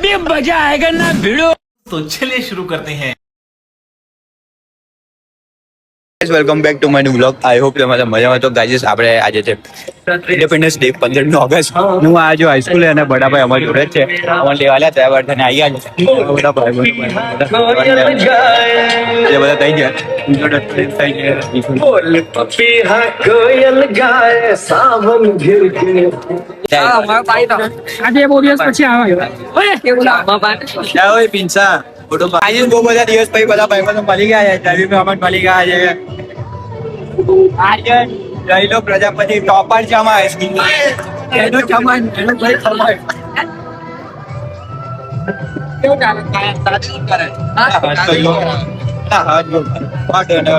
अभी मजा आएगा ना भिड़ो। तो चलिए शुरू करते हैं। Welcome back to my new vlog. I hope તમારા મજામાં. તો ગાઈસ આપણે આજે છે ઇન્ડિપેન્ડન્સ ડે 15 ઓગસ્ટ. હું આજે હાઈસ્કૂલ અને બડાભાઈ અમારી જોડે જ છે. અમને લેવા લ્યા ત્યાં વર્ધને આવી ગયા છે. બધા ભાઈ એ બધા થઈ ગયા. ઇન્ટ્રોડક્શન થઈ ગયા. बोल पपी हाँ कोयल गाए सावन घिर के આજે બહુ દિવસ પછી આવ્યો. ઓય કેવું ક્યાં હોય પિંસા ફોટો આજે બહુ બધા દિવસ પછી બધા ભાઈબંધો મળી ગયા છે. રવિ ભાઈ મળી ગયા છે. આજે જયલો પ્રજાપતિ ટોપર છે અમારા હાઈસ્કૂલમાં. એનો ચમન એનો ભાઈ ખમાય. કેવું ચાલે તાજી કરે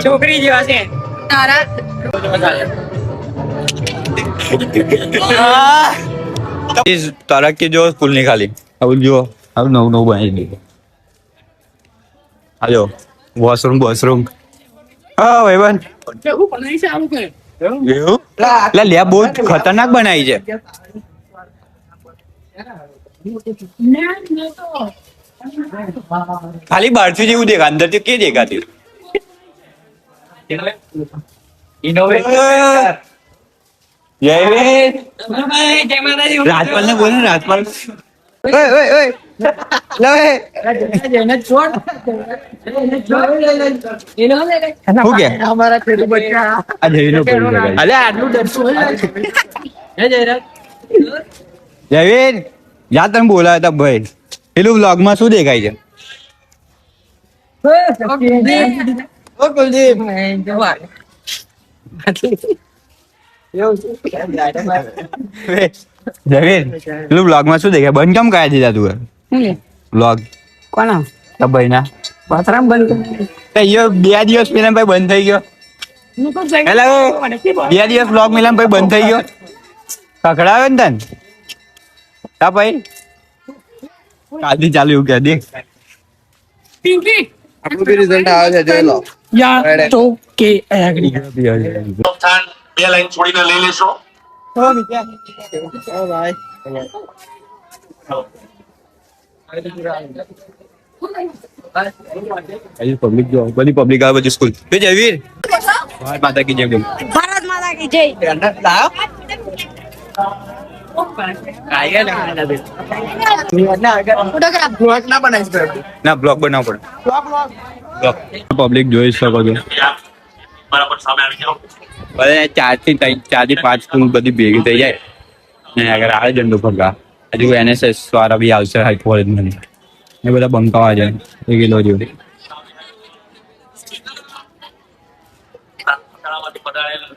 છોકરી જેવા છે તારા તરક્કી જો સ્કૂલ ની ખાલી આવું જો આવું નવું નવું બનાવી દીધું. હાલો વોશરૂમ હા ભાઈબંધ કેવું બનાવી છે આવું કે એવું એટલે લે બહુ ખતરનાક બનાવી છે. ખાલી બહારથી જેવું દેખા અંદરથી કે દેખાતી રાજપાલ ને બોલે રાજપાલ જયવીર યા તમે બોલાયા હતા ભાઈ પેલું વ્લોગ માં શું દેખાય છે? જયવીર પેલું વ્લોગ માં શું દેખાય? બંધ કેમ કરી દીધા તું વ્લોગ? કોના ભાઈ ના બાથરામ બંધ બે દિવસ પેલા ભાઈ બંધ થઈ ગયો. બે દિવસ વ્લોગ મિલા ભાઈ બંધ થઈ ગયો. ખખડાવે ને તને તા ભાઈ કાલથી ચાલુ એવું કે દેખ પિંકી આપણું બી રિઝલ્ટ આવે છે જોઈ લો. યા તો કે આગળ સ્થાન બે લાઈન છોડીને લઈ લેશો. પબ્લિક જો બધી પબ્લિક આવે બધી સ્કૂલ બે જયવીર ભારત માતા કી જય બોલ. ભારત માતા કી જય. ના બ્લોગ બનાવવો પડે. પબ્લિક જોઈ શકો છો. બરાબર સામે આવી જાઓ. બધા 4 થી 5 સ્કૂલ બધી ભેગી થઈ જાય ને આગળ આવે ઝંડો ફરકા. હજુ NSS વાળા બી આવશે હાઈ કોલેજ માં એ બધા બંકાવા જાય એ કિલો જેવું. શાળામાંથી પધારેલા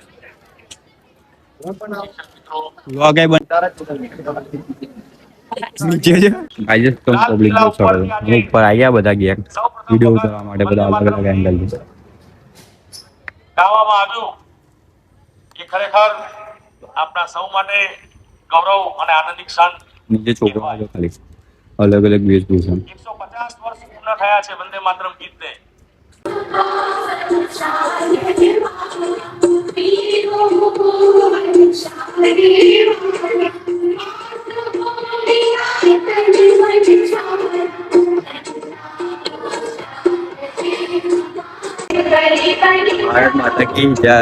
વ્લોગ એ નીચે છે આજે તો પબ્લિક જો છો ઉપર આવ્યા બધા ગયા વિડિયો ઉતારવા માટે બધા અલગ અલગ એંગલ થી ગાવામાં આવ્યું એ ખરેખર આપણા સૌ માટે ગૌરવ અને આનંદની ક્ષણ. નીચે છોકરા આવ્યો ખાલી અલગ અલગ વેશભૂષા 150 વર્ષ પૂર્ણ થયા છે વંદે માતરમ ગીતને. ભારત માતા કી જય.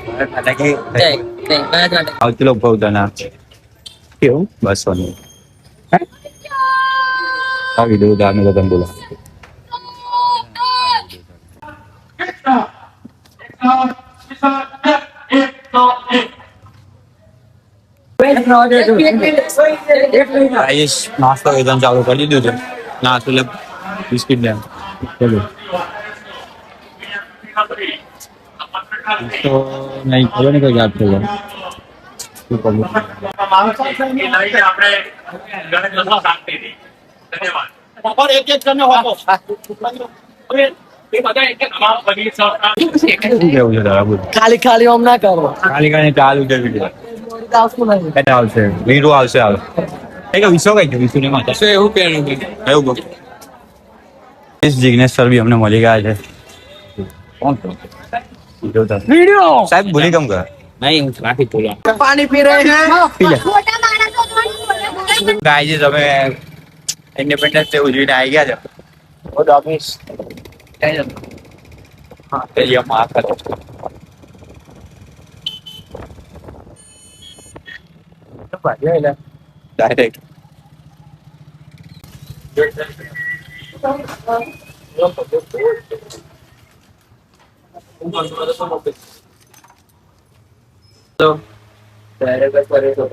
ભારત માતા કી જય. આવતી લોકો ભવતાના કેવું 200 નું આ વિડિયો દાને બધા બોલા આયુષ નાસ્તો વેદન ચાલુ કરી દીધું છે. નાસ્તો લે બિસ્કિટ લે ચલો તો નહીં ખબર નહીં કોઈ યાદ થઈ જાય. આપણે ગણેશ શાંતિથી ધન્યવાદ. ખાલી ખાલી ઓમ ના કરો. ખાલી ખાલી ચાલુ છે વિડિયો આવશે વીરો આવશે આવે એક વિસો કઈ છે વિસો ને માતા એવું પહેરું એવું બોલ. જિગ્નેશ સર બી અમને મળી ગયા છે. કોણ वीडियो साहब बुरी कम कर नहीं हूँ काफी बोला पानी पी रहे हैं पी ले મોટા માણસો જોડે ગાઈઝ અમે ઇન્ડિપેન્ડન્સ ડે ઉજવીને આવી ગયા છે. ઓ ડોમિસ હા તે માં કરે તો ભાઈ એલા ડાયરેક્ટ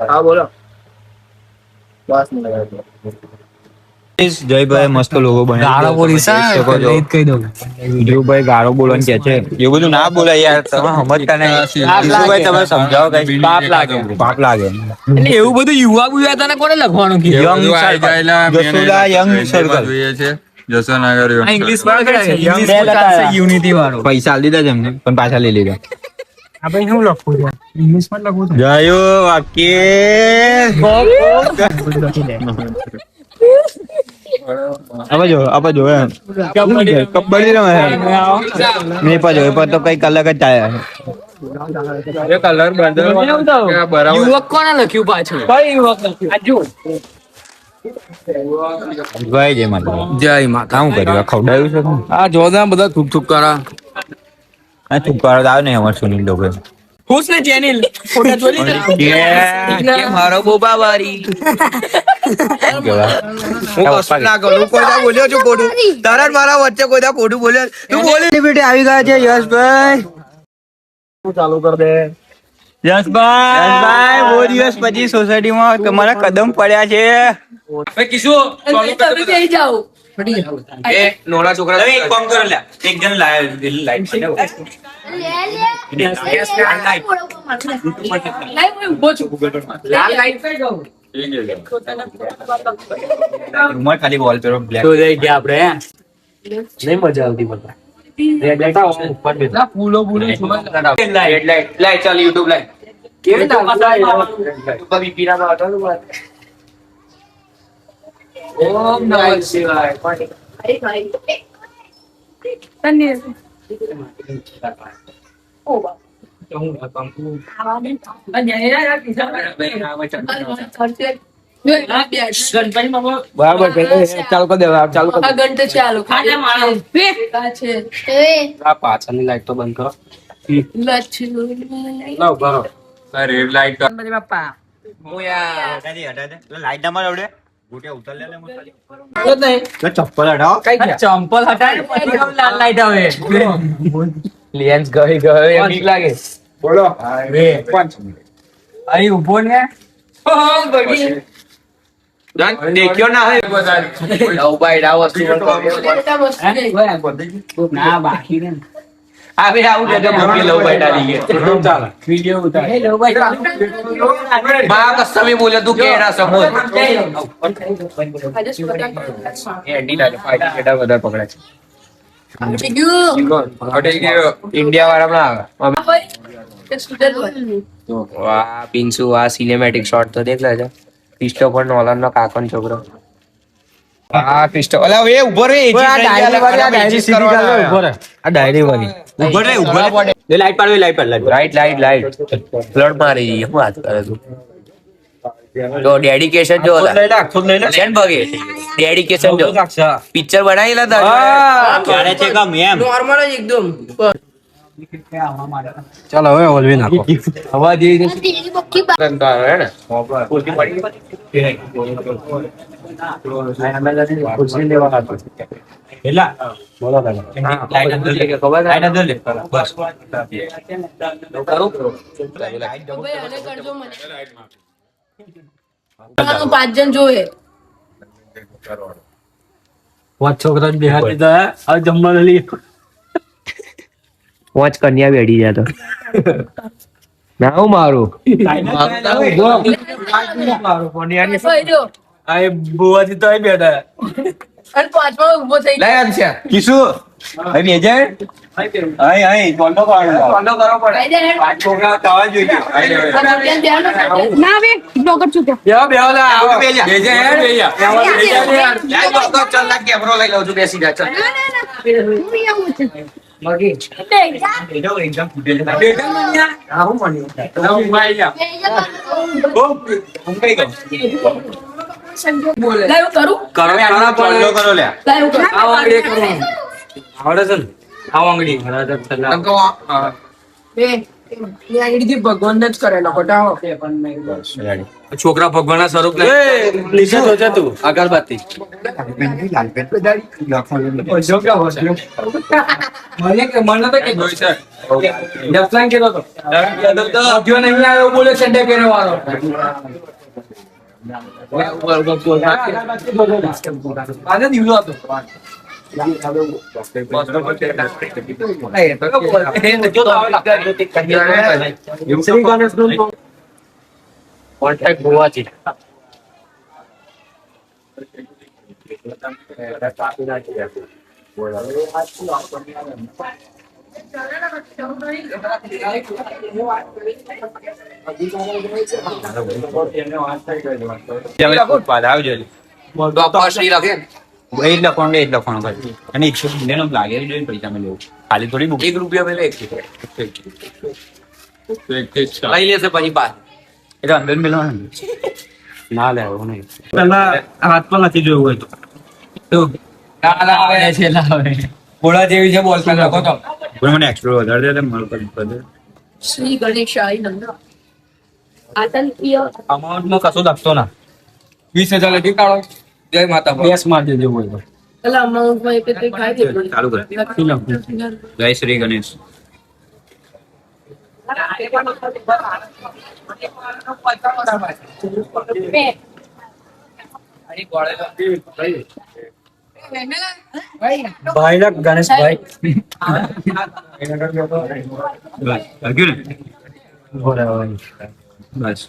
હા બોલો. જયભાઈ મસ્ત લોગો બનાવી કહી દઉં ધ્રુવભાઈ ગાળો બોલવાનું કે છે એવું બધું ના બોલાય યાર તમે સમજતા નહીં ધ્રુવભાઈ તમે સમજાવો કઈ પાપ લાગે એટલે એવું બધું યુવા બુવા તને કોને લખવાનું કીધું? યંગ સર્કલ ઇંગ્લિશ યુનિટી વાળો પૈસા આલી દીધા છે એમને પણ પાછા લઈ લીધા આપણે શું લખવું છે? ઇંગ્લિશ માં લખવું છે. જયો વાક્ય આપજો એમ કબડ્ડી રમે નહીં પાછો એ પર તો કઈક અલગ જ ચાલે યુવક કોને લખ્યું પાછું? કઈ યુવક લખ્યું? આજુ જય માતા જય માતા. શું કર્યું ખવડાવ્યું છે આ જોદા બધા થૂક થૂક કરા. આ છુપકારો તો આવે નહીં અમારે સુનિલ ડોબે ખુશ ને ચેનલ ફોટા જોઈ મારો બોબા વારી બોલ્યો છું ખોટું તરત મારા વચ્ચે કોઈ ખોટું બોલ્યો તું બોલી બેટી આવી ગયા છે યશભાઈ ચાલુ કર દે યશભાઈ બહુ દિવસ પછી સોસાયટીમાં તમારા કદમ પડ્યા છે નોડા છોકરા એક કામ કરો લે એક જણ લાઈટ રૂમાલ ખાલી વોલ પર બ્લેક આપડે નહીં મજા આવતી બધા રેડ લાઈટ ઉપર બેઠા ફૂલો લાઈટ ચાલ યુટ્યુબ લાઈટ કેવી તો બીપી ના હતો ઓમ નમઃ શિવાય બરાબર ચાલુ કરી દેવા ચાલુ કરી ઘંટે ચાલુ પાછળની લાઈટ તો બંધ કરો બરો રેડ લાઈટ બાપા લાઈટ ના માં આવડે ગોટિયા ઉતાર લે ચપ્પલ હટાવો ચંપલ હટાય લાલ લાઈટ આવે લેન્સ ગઈ એમ બીક લાગે બોલો અહીં ઉભો ને દેખ્યો ના હોય ના બાકી ને આવે આવું કે મૂકી લવ બેટા લીએ ચાલો વિડિયો ઉતાર હે લવ બેટા બા કસમે બોલે તું કે એના સમોર એન્ડી લાગે ફાઈટ કેડા વધારે પકડે છે ઇન્ડિયા વાળા આવે તો વાહ પિન્સુ આ સિનેમેટિક શોટ તો દેખ લેજો ક્રિસ્ટોફર નોલન નો કાકોનો છોકરો આ ક્રિસ્ટો અલા એ ઉભો રે આ ડાયરી વાળી ઉભો રે એ લાઈટ પાડવી લાઈટ ફ્લડ મારી હું વાત કરે તું તો ડેડિકેશન જો ચેન બગે ડેડિકેશન જો પિક્ચર બનાવેલા હતા ક્યારે છે કામ એમ નોર્મલ જ એકદમ ચાલો હવે ઓલવી નાખો હવા દે હે ને ખુરશી લેવા હતો એલા બોલો લાઈટ અંદર લે કે ખબર લાઈટ અંદર લે બસ કરું લાઈટ કરજો મને પાંચ જણ જોવે પાંચ છોકરા બિહાર દીધા આ જમવા લઈ પાંચ કન્યા બેઠી જતો ના હું મારું બુવાથી તો બેઠા અને પાંચમા ઉભો થઈ ગયા છે કિશુ અહીં બેજે અહીં કોન્ડો કરો પડે પાંચ છોકરા થવા જોઈએ ના બે ડોગર ચૂક્યો બેહો લા આવો બેજે ચાલ લાગ કેમેરો લઈ લઉં છું બેસી જા ચાલ હું આવું છું મગી એકદમ બેટા મન્યા હું મન્યો હું ભાઈ જા હું કઈ ગયો લાઈવ કરું કરો લ્યા લાઈવ કરું ભગવાન જ કરેલો ખોટા છોકરા ભગવાનના સ્વરૂપ નીચે જોજે તું અગરબત્તી મને તો કે જોઈ છે જફલાન કેતો તો જો નહીં આવ્યો બોલે સંડે પહેરવા વાળો આજે દિવસો હતો કોન્ટેક્ટ હોવાથી આવજો શ્રી લખે એ જ લખવાનું ભાઈ અને 100 નો લાગે જોઈએ પૈસા મેં લેવું ખાલી થોડી બુક ₹1 મેં લઈ લેશે પછી બાર એ તો અંદર મેળવાનું ના લેવું નહીં પેલા હાથ પણ નથી જોયું હોય તો ઘોડા જેવી છે બોલ પેન લખો તો મને એક્સપ્લોર વધારે દે મારું પર શ્રી ગણેશાય નમઃ આતંકીય અમાઉન્ટમાં કશું લખતો ના 20,000 લખી કાઢો જય માતા બેસ માર દેજો હોય તો પેલા અમાઉન્ટમાં એક તે ખાઈ દે ચાલુ કર જય શ્રી ગણેશ ભાઈ ના ગણેશભાઈ બસ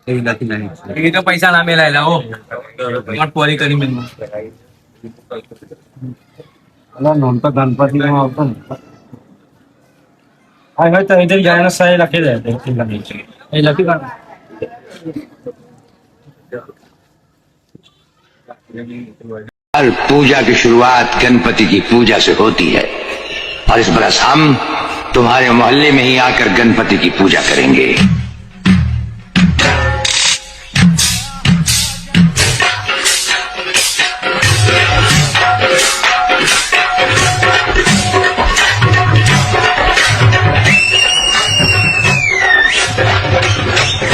એવી નથી નાની એ તો પૈસા ના મેલાયેલા હો નોટ પોરી કરી મેં નોમ તો ગણપતિ નો આવતો ને હા હવે તો ઇધર જાયના સાહેબ લખી દે એ લખી કાઢ हर पूजा की शुरुआत गणपति की पूजा से होती है और इस बरस हम तुम्हारे मोहल्ले में ही आकर गणपति की पूजा करेंगे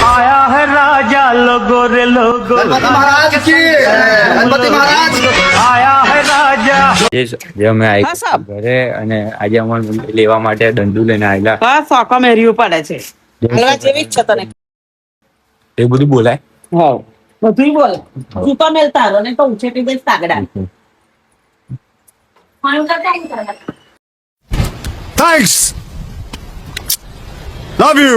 आया है राजा लोगो रे लोगो महाराज की गणपति महाराज आया है राजा જે અમે આવી ઘરે અને આજે અમારે લેવા માટે દંડુ લઈને આવેલા હા સોકો મેર્યું પડે છે હલવા જેવી જ છે તને એ બધું બોલાય હા બધું બોલ તું તો મેલ તારો ને તો ઉછેટી બેસ તાગડા ફોન કરતા थैंक्स लव यू